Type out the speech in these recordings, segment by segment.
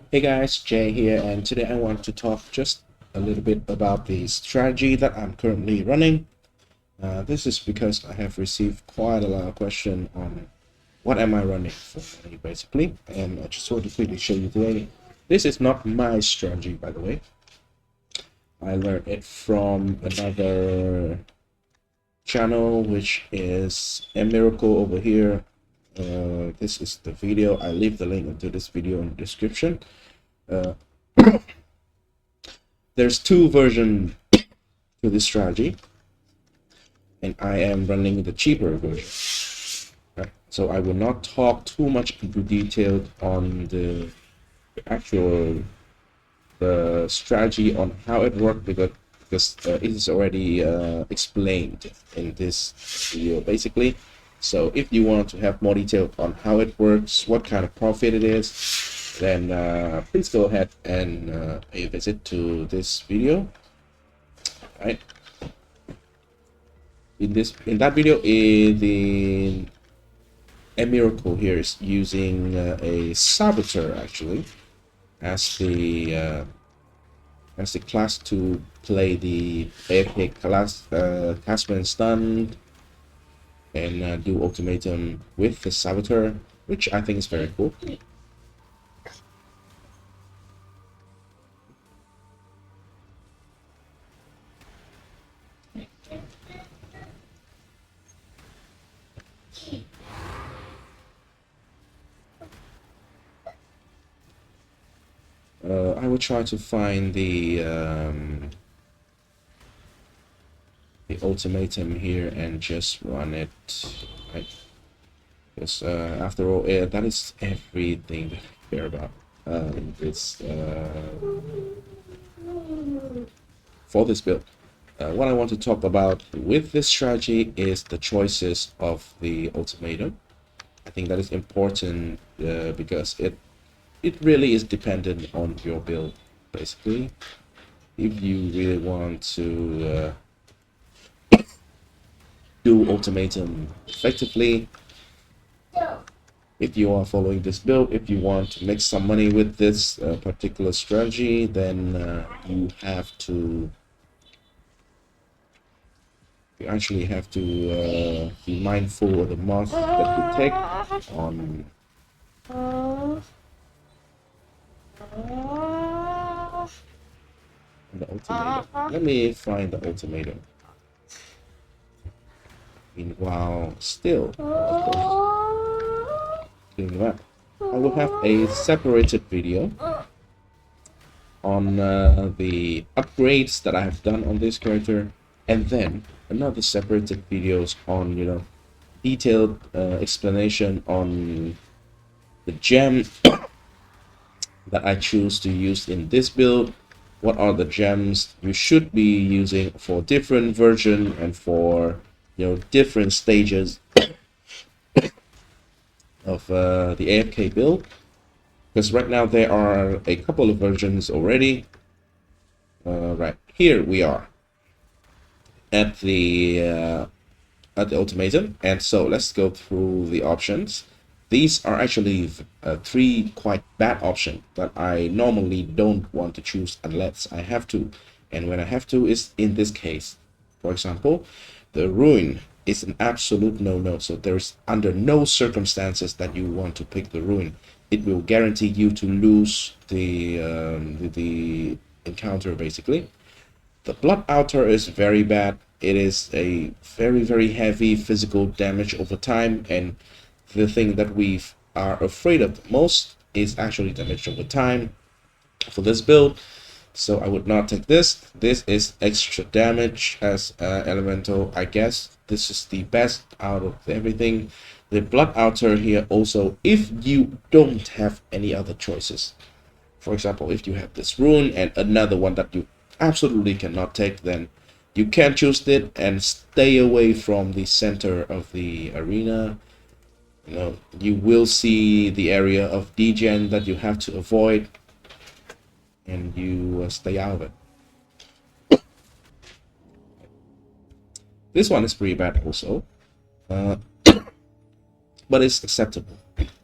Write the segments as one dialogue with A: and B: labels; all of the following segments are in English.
A: Hey guys, Jay here, and today I want to talk just a little bit about the strategy that I'm currently running. This is because I have received quite a lot of questions on what am I running for money, basically, and I just want to quickly show you today. This is not my strategy, by the way. I learned it from another channel, which is a miracle over here. This is the video. I leave the link into this video in the description. There's two versions to this strategy, and I am running the cheaper version. Right? So I will not talk too much into detail on the actual strategy on how it works because it is already explained in this video basically. So if you want to have more detail on how it works, what kind of profit it is, then please go ahead and pay a visit to this video. Right? In that video, a miracle here is using a saboteur actually as the class to play the AFK class, Casper stunned, and do ultimatum with the saboteur, which I think is very cool. I will try to find the ultimatum here and just run it, right? Because after all, that is everything that I care about. For this build. What I want to talk about with this strategy is the choices of the ultimatum. I think that is important because it really is dependent on your build, basically. If you really want to do ultimatum effectively, if you are following this build, if you want to make some money with this particular strategy, then you actually have to be mindful of the mark that you take on the ultimatum. Let me find the ultimatum. Meanwhile, still, of course, doing that, I will have a separated video on the upgrades that I have done on this character, and then another separated videos on detailed explanation on the gem that I choose to use in this build. What are the gems you should be using for different version and for different stages of the AFK build, because right now there are a couple of versions already. Right here we are at the ultimatum, and so let's go through the options. These are actually three quite bad options that I normally don't want to choose unless I have to, and when I have to is in this case. For example, the ruin is an absolute no-no, so there's under no circumstances that you want to pick the ruin. It will guarantee you to lose the encounter basically. The blood altar is very bad. It is a very heavy physical damage over time, and the thing that we are afraid of the most is actually damage over time for this build. So I would not take this. This is extra damage as elemental. I guess this is the best out of everything. The blood altar here also, if you don't have any other choices. For example, if you have this rune and another one that you absolutely cannot take, then you can choose it and stay away from the center of the arena. You will see the area of degen that you have to avoid, and you stay out of it. This one is pretty bad also, but it's acceptable.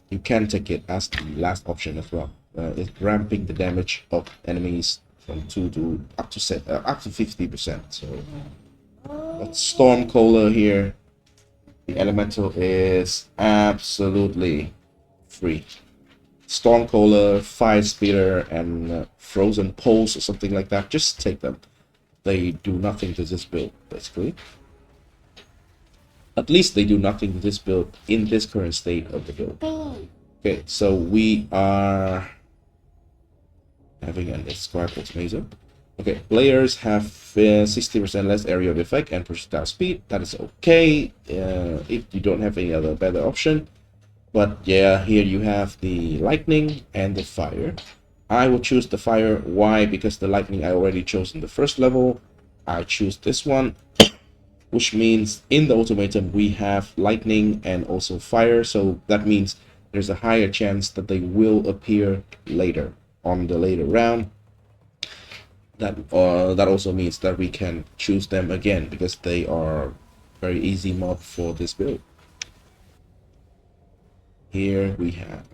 A: You can take it as the last option as well. It's ramping the damage of enemies from 2 to up to 50%. So but Stormcaller here, the elemental is absolutely free. Stormcaller, Fire Speeder, and Frozen Pulse or something like that. Just take them. They do nothing to this build, basically. At least they do nothing to this build in this current state of the build. Okay, so we are having an Scarab Ultimatum. Okay, players have 60% less area of effect and projectile speed. That is okay if you don't have any other better option. But yeah, here you have the lightning and the fire. I will choose the fire. Why? Because the lightning I already chose in the first level. I choose this one, which means in the ultimatum we have lightning and also fire. So that means there's a higher chance that they will appear later on the later round. That also means that we can choose them again because they are very easy mob for this build. Here we have,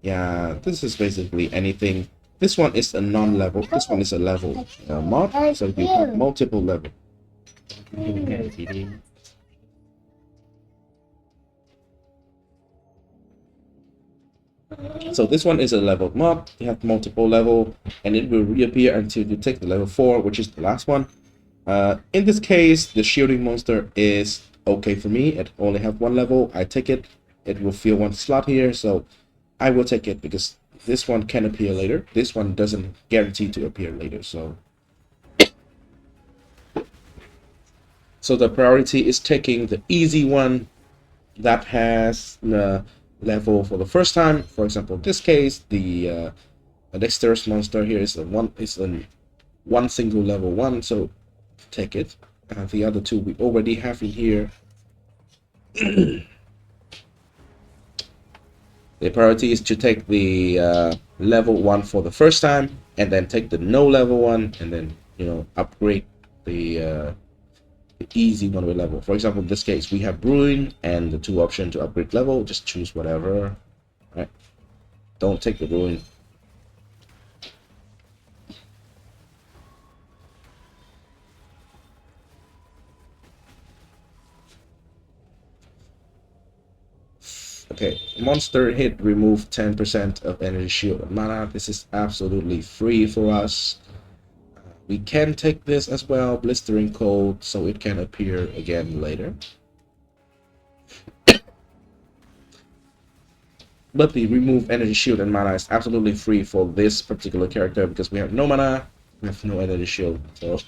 A: yeah, this is basically anything. This one is a non-level, this one is a level mod, so you have multiple level. So this one is a leveled mod, you have multiple level, and it will reappear until you take the level 4, which is the last one. In this case, the shielding monster is okay for me. It only have one level. I take it. It will fill one slot here, so I will take it because this one can appear later. This one doesn't guarantee to appear later, so the priority is taking the easy one that has the level for the first time. For example, in this case, the dexterous monster here is a one single level 1, so take it. The other two we already have in here. The priority is to take the level 1 for the first time, and then take the no level 1, and then upgrade the easy one with level. For example, in this case, we have Ruin and the 2 options to upgrade level. Just choose whatever. Right? Don't take the Ruin. Okay, monster hit, remove 10% of energy, shield, and mana. This is absolutely free for us. We can take this as well, blistering cold, so it can appear again later. But the remove energy, shield, and mana is absolutely free for this particular character because we have no mana, we have no energy shield, so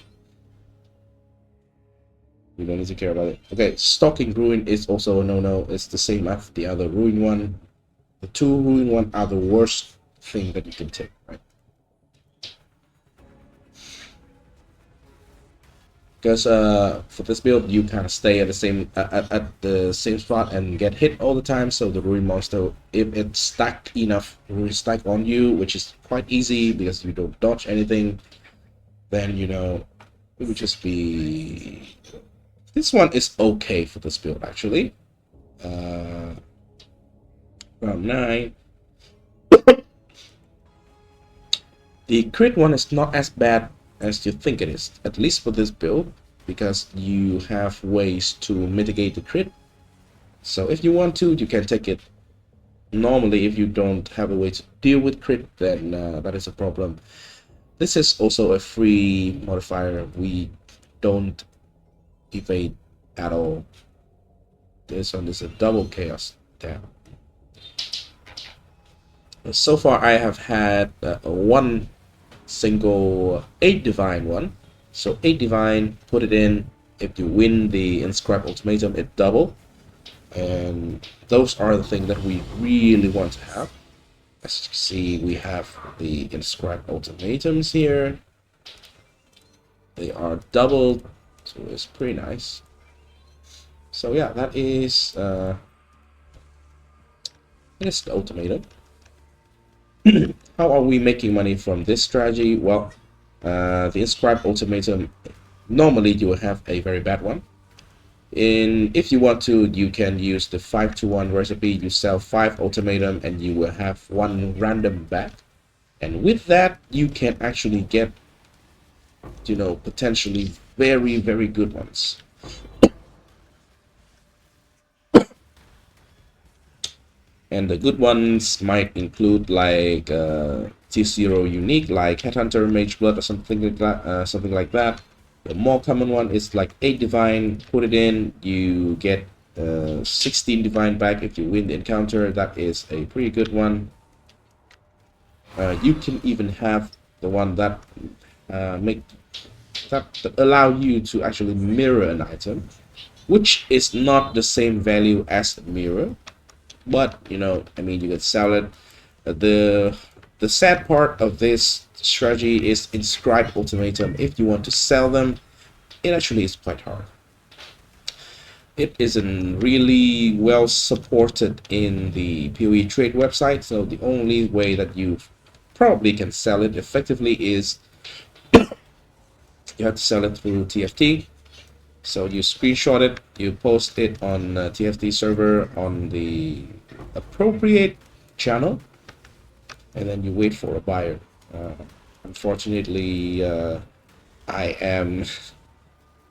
A: we don't need to care about it. Okay, stalking Ruin is also a no-no. It's the same as the other Ruin one. The 2 Ruin one are the worst thing that you can take, right? Because for this build, you kind of stay at the same spot and get hit all the time. So the Ruin monster, if it's stacked enough, Ruin stack on you, which is quite easy because you don't dodge anything, then it would just be. This one is okay for this build actually. Round 9. The crit one is not as bad as you think it is, at least for this build, because you have ways to mitigate the crit. So if you want to, you can take it. Normally, if you don't have a way to deal with crit, then that is a problem. This is also a free modifier. We don't evade at all. This one is a double chaos down. So far I have had one single 8 divine one. So 8 divine, put it in. If you win the inscribe ultimatum, it double. And those are the things that we really want to have. As you see, we have the inscribe ultimatums here. They are doubled, so it's pretty nice. So yeah, that is the ultimatum. How are we making money from this strategy? Well, the inscribe ultimatum, normally you will have a very bad one. If you want to, you can use the 5-to-1 recipe. You sell 5 ultimatum and you will have 1 random back. And with that, you can actually get, you know, potentially very, very good ones. And the good ones might include like T0 unique, like Headhunter, Mageblood, or something like that. The more common one is like 8 Divine. Put it in, you get 16 Divine back if you win the encounter. That is a pretty good one. You can even have the one that make that allow you to actually mirror an item, which is not the same value as a mirror, but you know, I mean, you can sell it. The sad part of this strategy is inscribed ultimatum. If you want to sell them, it actually is quite hard. It isn't really well supported in the POE trade website, so the only way that you probably can sell it effectively is you have to sell it through TFT. So you screenshot it, you post it on TFT server on the appropriate channel, and then you wait for a buyer. Unfortunately, I am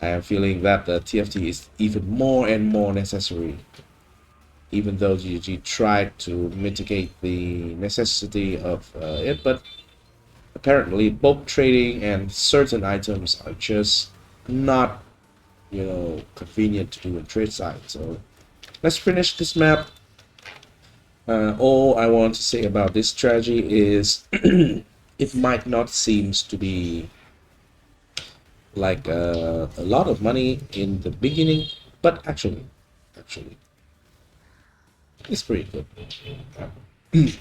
A: I am feeling that the TFT is even more and more necessary, even though GG tried to mitigate the necessity of it, but apparently bulk trading and certain items are just not, you know, convenient to do in trade side. So let's finish this map. All I want to say about this strategy is it might not seems to be like a lot of money in the beginning, but actually it's pretty good.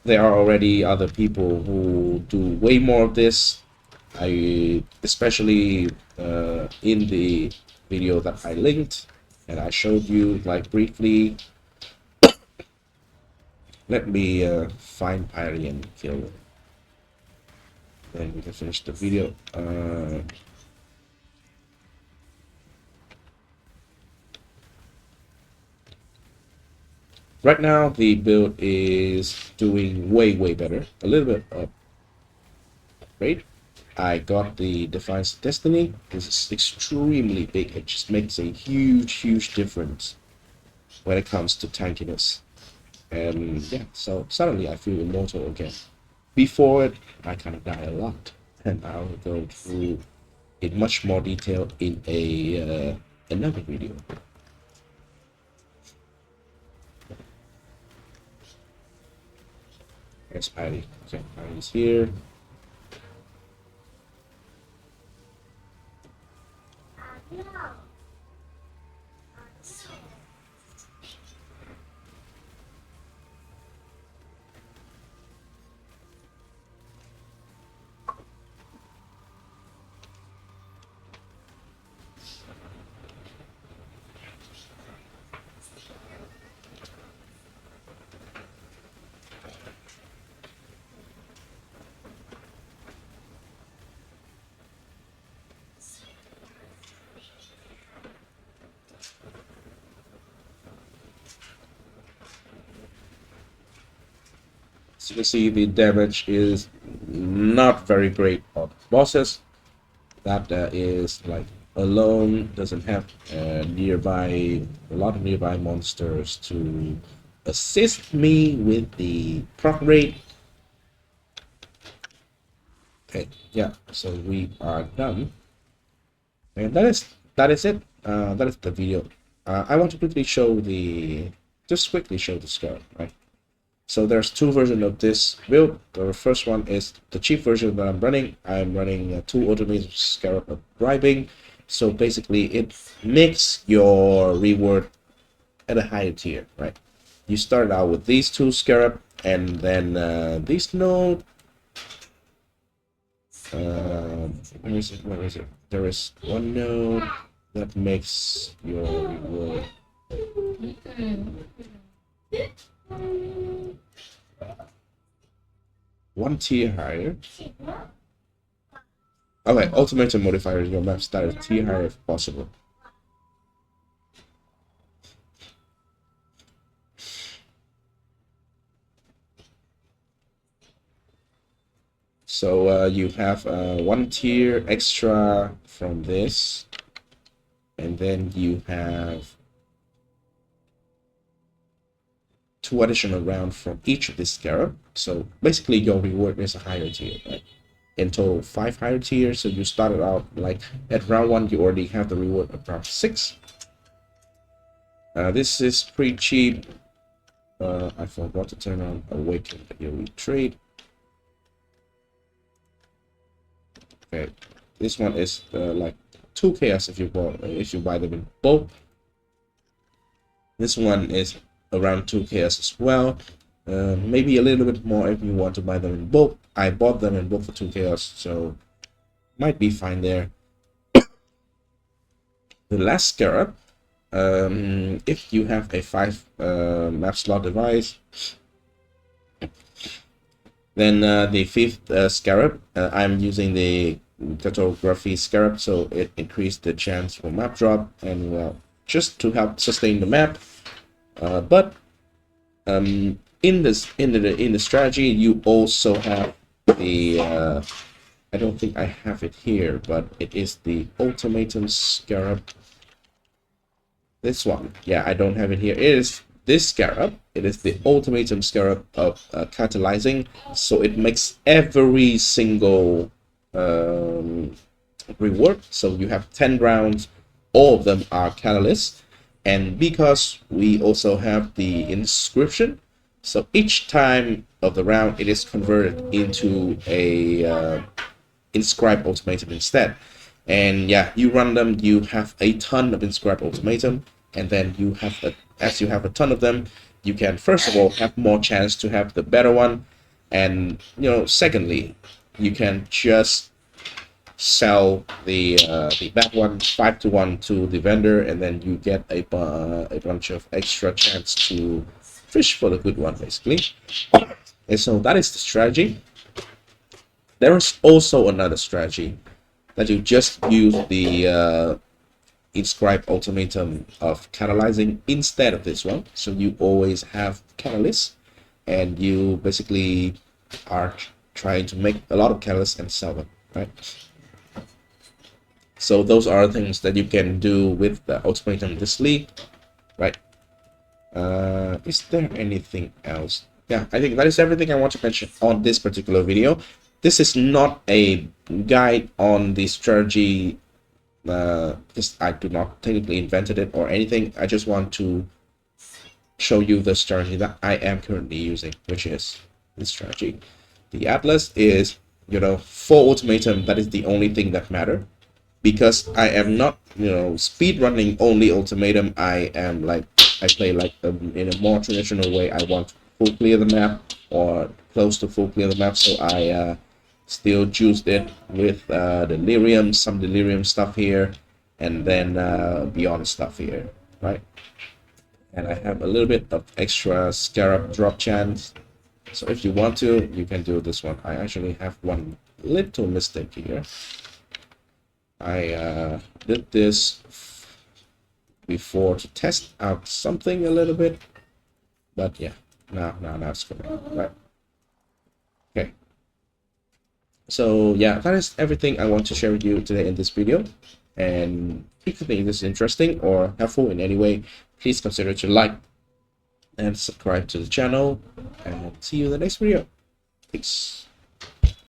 A: There are already other people who do way more of this. I especially in the video that I linked and I showed you like briefly. Let me find Pyrie and kill him. Then we can finish the video. Right now, the build is doing way better. A little bit up. Great. I got the Defiance Destiny. This is extremely big. It just makes a huge difference when it comes to tankiness. And yeah, so suddenly I feel immortal again. Before it, I kind of die a lot. And I'll go through in much more detail in a another video. There's Patty. Okay, Patty's here. So you can see the damage is not very great on bosses. That is like alone doesn't have a lot of nearby monsters to assist me with the proc rate. Okay, yeah, so we are done, and that is it. That is the video. I want to quickly show just quickly show the Scarab, right? So there's two versions of this build. The first one is the cheap version that I'm running. I'm running 2 automated Scarab of bribing. So basically it makes your reward at a higher tier, right? You start out with these 2 Scarab, and then these node. Where is it? Where is it? There is one node that makes your reward. One tier higher. Okay, ultimatum modifier is your map status tier higher if possible. So you have one tier extra from this, and then you have 2 additional rounds from each of this Scarab. So basically your reward is a higher tier, right? In total 5 higher tiers. So you started out like at round 1 you already have the reward of round 6. This is pretty cheap. I forgot to turn on Awaken AOE trade. Okay, this one is like 2 chaos if you buy them in bulk. This one is around 2 chaos as well. Maybe a little bit more if you want to buy them in bulk. I bought them in bulk for 2 chaos, so might be fine there. The last Scarab, if you have a 5 map slot device, then the 5th Scarab, I'm using the cartography Scarab, so it increased the chance for map drop and well, just to help sustain the map. But in the strategy, you also have the I don't think I have it here, but it is the Ultimatum Scarab. This one, yeah, I don't have it here. It is this Scarab. It is the Ultimatum Scarab of catalyzing, so it makes every single reward. So you have 10 rounds, all of them are catalysts, and because we also have the inscription, so each time of the round it is converted into a inscribed ultimatum instead. And yeah, you run them, you have a ton of inscribed ultimatum, and then you have as you have a ton of them, you can first of all have more chance to have the better one, and secondly, you can just sell the bad one 5-to-1 to the vendor, and then you get a bunch of extra chance to fish for the good one, basically. And so that is the strategy. There is also another strategy that you just use the inscribed ultimatum of catalyzing instead of this one. So you always have catalysts, and you basically are trying to make a lot of catalysts and sell them, right? So those are things that you can do with the ultimatum this league, right? Is there anything else? Yeah, I think that is everything I want to mention on this particular video. This is not a guide on the strategy, because I do not technically invented it or anything. I just want to show you the strategy that I am currently using, which is this strategy. The Atlas is, for ultimatum, that is the only thing that matters. Because I am not, speed running only ultimatum. I am like, I play like in a more traditional way. I want to full clear the map or close to full clear the map. So I still juiced it with delirium, some delirium stuff here, and then beyond stuff here, right? And I have a little bit of extra Scarab drop chance. So if you want to, you can do this one. I actually have one little mistake here. I did this before to test out something a little bit, but yeah, now it's correct, right? Okay. So yeah, that is everything I want to share with you today in this video. And if you think this is interesting or helpful in any way, please consider to like and subscribe to the channel, and see you in the next video. Peace.